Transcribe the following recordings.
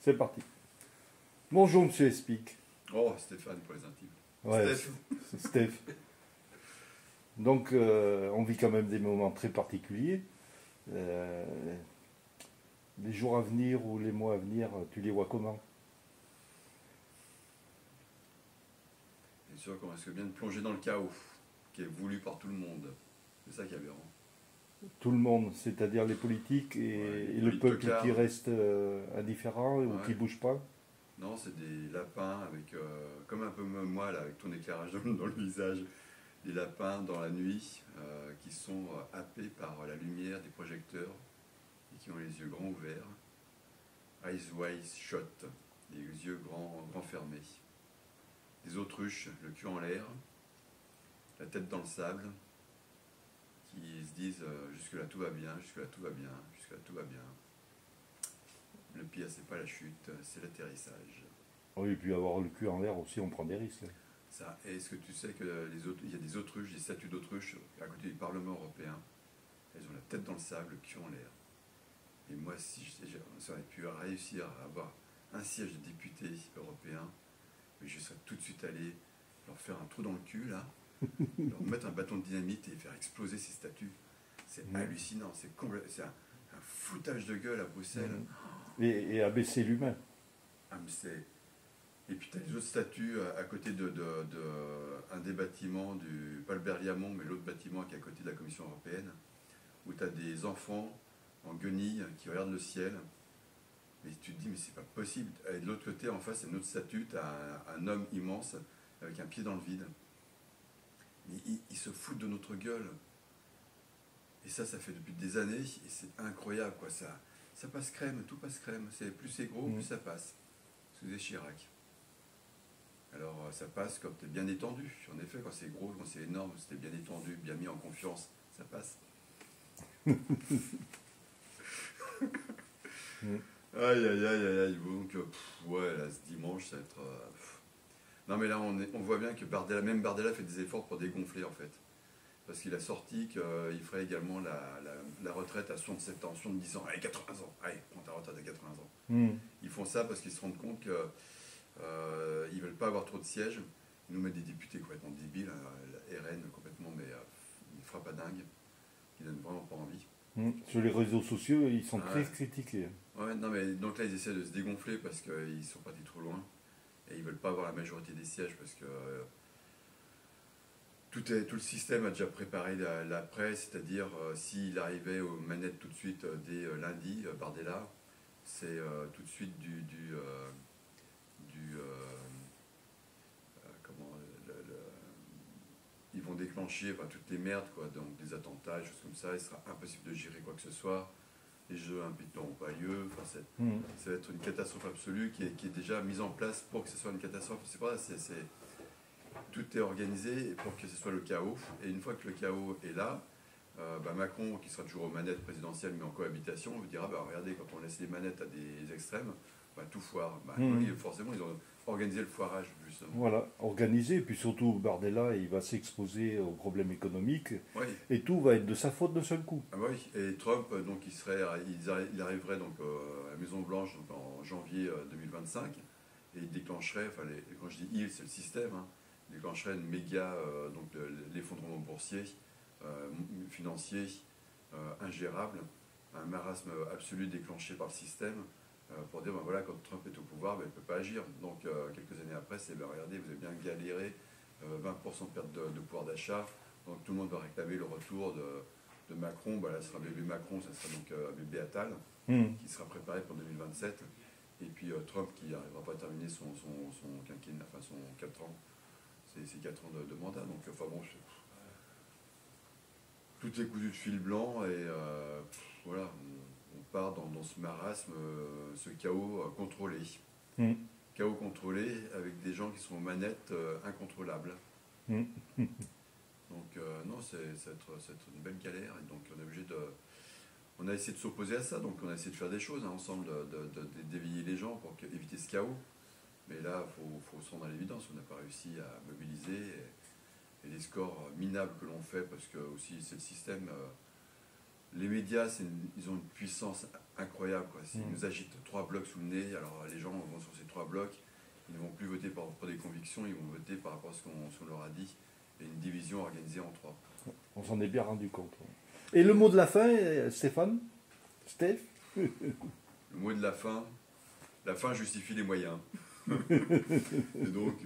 C'est parti. Bonjour Monsieur Espic. Oh, Stéphane pour les intimes. Ouais, Steph. c'est Steph. Donc, on vit quand même des moments très particuliers. Euh, les jours à venir ou les mois à venir, tu les vois comment? Bien sûr qu'on risque bien de plonger dans le chaos, qui est voulu par tout le monde. C'est ça qui est aberrant. Tout le monde, c'est-à-dire les politiques Ouais, et les le peuple politocards. qui reste indifférent ou qui Ouais. bouge pas. Non, c'est des lapins avec, comme un peu moi là, avec ton éclairage dans le visage, des lapins dans la nuit qui sont happés par la lumière des projecteurs et qui ont les yeux grands ouverts, eyes wide shut, les yeux grands fermés. Des autruches, le cul en l'air, la tête dans le sable, qui se disent jusque-là tout va bien, jusque-là tout va bien, jusque-là tout va bien. Le pire, c'est pas la chute, c'est l'atterrissage. Oui, et puis avoir le cul en l'air aussi, on prend des risques. Ça, est-ce que tu sais qu'il y a des autruches, des statues d'autruches à côté du Parlement européen? Elles ont la tête dans le sable, le cul en l'air. Et moi, si j'aurais pu réussir à avoir un siège de député européen, je serais tout de suite allé leur faire un trou dans le cul, là, leur mettre un bâton de dynamite et faire exploser ces statues. C'est hallucinant, c'est un foutage de gueule à Bruxelles. Et abaisser l'humain. Ah, mais et puis tu as les autres statues à côté un des bâtiments, pas le Berliamont, mais l'autre bâtiment qui est à côté de la Commission européenne, où tu as des enfants en guenilles qui regardent le ciel. Mais tu te dis, mais c'est pas possible. Et de l'autre côté, en face, il y a une autre statue, tu as un homme immense avec un pied dans le vide. Mais ils se foutent de notre gueule. Et ça fait depuis des années, et c'est incroyable, quoi. Ça passe crème, tout passe crème. Plus c'est gros, plus ça passe. Excusez Chirac. Alors ça passe quand tu es bien étendu. En effet, quand c'est gros, quand c'est énorme, si tu es bien étendu, bien mis en confiance, ça passe. Aïe, aïe, aïe, aïe, aïe. Donc, ouais, là, ce dimanche, ça va être... Non, mais là, on voit bien que même Bardella fait des efforts pour dégonfler, en fait. Parce qu'il a sorti qu'il ferait également la retraite à 67 ans, 70 ans, allez, 80 ans. Allez, prends ta retraite à 80 ans. Ils font ça parce qu'ils se rendent compte que ils veulent pas avoir trop de sièges. Ils nous mettent des députés complètement débiles, la RN complètement, mais ils frappent à dingue, qui donnent vraiment pas envie. Sur les réseaux sociaux, ils sont très Ouais. critiqués. Ouais, non, mais donc là, ils essaient de se dégonfler parce qu'ils sont partis trop loin. Et ils veulent pas avoir la majorité des sièges parce que tout le système a déjà préparé l'après, c'est-à-dire s'il arrivait aux manettes tout de suite dès lundi, Bardella, c'est tout de suite comment ils vont déclencher toutes les merdes, quoi, donc des attentats, des choses comme ça. Il sera impossible de gérer quoi que ce soit. Les Jeux Olympiques n'auront pas lieu. Ça va être une catastrophe absolue qui est déjà mise en place pour que ce soit une catastrophe. C'est pas tout est organisé pour que ce soit le chaos. Et une fois que le chaos est là, Macron, qui sera toujours aux manettes présidentielles mais en cohabitation, vous dira regardez, quand on laisse les manettes à des extrêmes, tout foire. Oui, forcément, ils ont organisé le foirage, justement. Voilà, organisé, et puis surtout Bardella, il va s'exposer aux problèmes économiques, Oui. et tout va être de sa faute d'un seul coup. Ah oui, et Trump, donc, il arriverait donc, à la Maison-Blanche en janvier 2025, et il déclencherait, quand je dis il, c'est le système, il déclencherait une méga, donc l'effondrement boursier, financier, ingérable, un marasme absolu déclenché par le système, pour dire, voilà, quand Trump est au pouvoir, il ne peut pas agir. Donc, quelques années après, c'est, regardez, vous avez bien galéré, 20% de perte de pouvoir d'achat, donc tout le monde va réclamer le retour de Macron. Là, ce sera bébé Macron, ça sera donc bébé Attal, qui sera préparé pour 2027. Et puis Trump qui n'arrivera pas à terminer son quinquennat, enfin son 4 ans, ses 4 ans de mandat. Donc, bon, tout est cousu de fil blanc et voilà, on part dans ce marasme, ce chaos contrôlé. Chaos contrôlé avec des gens qui sont aux manettes incontrôlables. Donc non, ça va être une belle galère. Et donc on a essayé de s'opposer à ça, donc on a essayé de faire des choses ensemble, d'éveiller les gens pour éviter ce chaos. Mais là, il faut se rendre à l'évidence, on n'a pas réussi à mobiliser. Et les scores minables que l'on fait, parce que aussi c'est le système, les médias, ils ont une puissance incroyable, quoi. S'ils Mm. nous agitent 3 blocs sous le nez, alors les gens vont sur ces 3 blocs, ils ne vont plus voter pour des convictions, ils vont voter par rapport à ce qu'on leur a dit. Et une division organisée en 3. On s'en est bien rendu compte. Ouais. Et le mot de la fin, Stéphane? Steph? Le mot de la fin justifie les moyens. Et donc,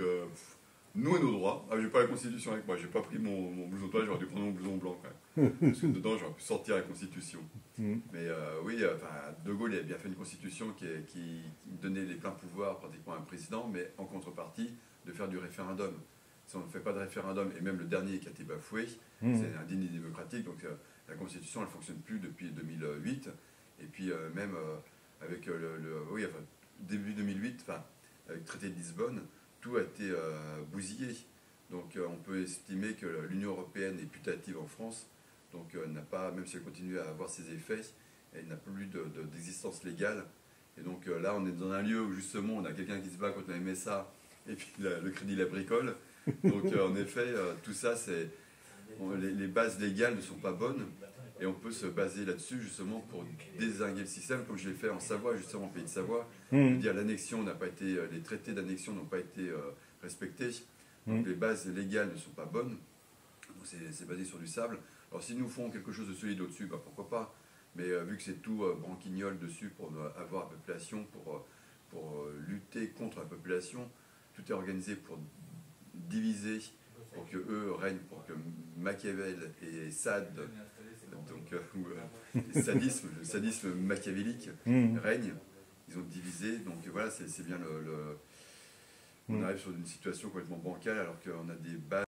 nous et nos droits. Ah, j'ai pas la Constitution avec moi, j'ai pas pris mon blouson blanc, j'aurais dû prendre mon blouson blanc quand même. Parce que dedans, j'aurais pu sortir la Constitution. Mm. Mais oui, De Gaulle a bien fait une Constitution qui donnait les pleins pouvoirs pratiquement à un président, mais en contrepartie de faire du référendum. Si on ne fait pas de référendum, et même le dernier qui a été bafoué, c'est indigne et démocratique. Donc la Constitution, elle ne fonctionne plus depuis 2008. Et puis même avec début 2008, avec le traité de Lisbonne, tout a été bousillé. Donc on peut estimer que l'Union européenne est putative en France. Donc n'a pas, même si elle continue à avoir ses effets, elle n'a plus d'existence légale. Et donc là, on est dans un lieu où justement on a quelqu'un qui se bat contre la MSA et puis le Crédit Agricole. Donc en effet, tout ça, les bases légales ne sont pas bonnes. Et on peut se baser là-dessus justement pour dézinguer le système, comme je l'ai fait en Savoie, justement en pays de Savoie. Dire l'annexion n'a pas été, les traités d'annexion n'ont pas été respectés. Donc les bases légales ne sont pas bonnes. Donc c'est basé sur du sable. Alors si nous font quelque chose de solide au-dessus, bah, pourquoi pas. Mais vu que c'est tout branquignol dessus pour avoir la population, pour lutter contre la population, tout est organisé pour diviser, pour que eux règnent, pour que Machiavel et Sade, donc le sadisme machiavélique règne. Ils ont divisé, donc voilà, c'est bien on arrive sur une situation complètement bancale alors qu'on a des bases.